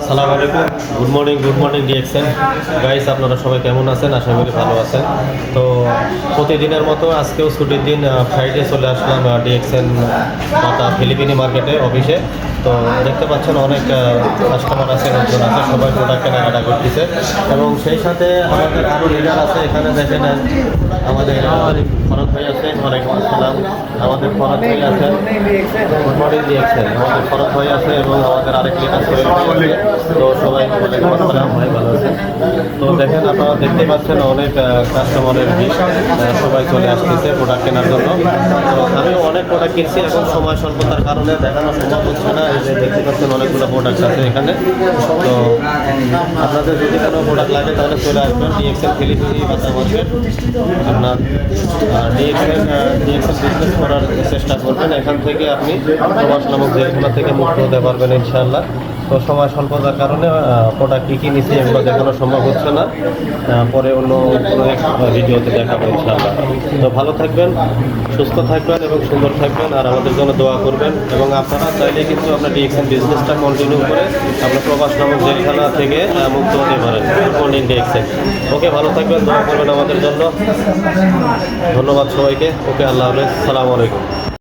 সালাম আলাইকুম, good morning DXN guys. আপনারা সবাই কেমন আছেন? আশা করি ভালো আছেন। তো প্রতিদিনের মতো আজকেও ছুটির দিন, ফ্রাইডে চলে আসলাম ডিএক্সএন মাতা ফিলিপিনি মার্কেটে অফিসে। তো দেখতে পাচ্ছেন অনেক কাস্টমার আছে, লোকজন আছে, সবাই প্রোডাক্ট কেনাকাটা করতেছে এবং সেই সাথে আমাদের আরও লিডার আছে। এখানে দেখেন আমাদের ফরদ ভাই আছেন, ওয়ালাইকুম আসসালাম। আমাদের ফরদ ভাই আছেন, গুড মর্নিং ডিএক্সএন। আমাদের ফরদ ভাই আছে এবং আমাদের আরেক লিডার সোহেল ভাই আছে। তো সবাই ওয়ালাইকুম আসসালাম, ভাই ভালো আছেন? তো দেখেন আপনারা দেখতে পাচ্ছেন অনেক কাস্টমারের ভিড়, সবাই চলে আসতেছে প্রোডাক্ট কেনার জন্য। তো আমিও অনেক প্রোডাক্ট কিনছি, এখন সময় স্বল্পতার কারণে দেখানো সম্ভব হচ্ছে না। এই যে দেখতে পাচ্ছেন অনেকগুলো প্রোডাক্ট আছে এখানে। তো আপনাদের যদি কোনো প্রোডাক্ট লাগে তাহলে চলে আসবেন ডিএক্সএন ফিলিপিনি মাতা মার্কেট। আপনার ডিএক্সএন বিজনেস করার চেষ্টা করবেন। এখান থেকে আপনি প্রবাস নামক জেলখানা থেকে মুক্ত হতে পারবেন ইনশাআল্লাহ। তো সময় স্বল্পতার কারণে প্রোডাক্ট কী কী নিচ্ছি এগুলো দেখানো সম্ভব হচ্ছে না। পরে অন্য কোনো এক ভিডিওতে দেখাবো ইনশাআল্লাহ। তো ভালো থাকবেন, সুস্থ থাকবেন এবং সুন্দর থাকবেন, আর আমাদের জন্য দোয়া করবেন। এবং আপনারা চাইলে কিন্তু আপনার ডিএক্সএন বিজনেসটা কন্টিনিউ করে আপনার প্রবাস নামক জেলখানা থেকে মুক্ত হতে পারেন। Good DXN. ওকে, ভালো থাকবেন, দোয়া করবেন আমাদের জন্য। ধন্যবাদ সবাইকে। ওকে, আল্লাহ হাফেজ, সালামু আলাইকুম।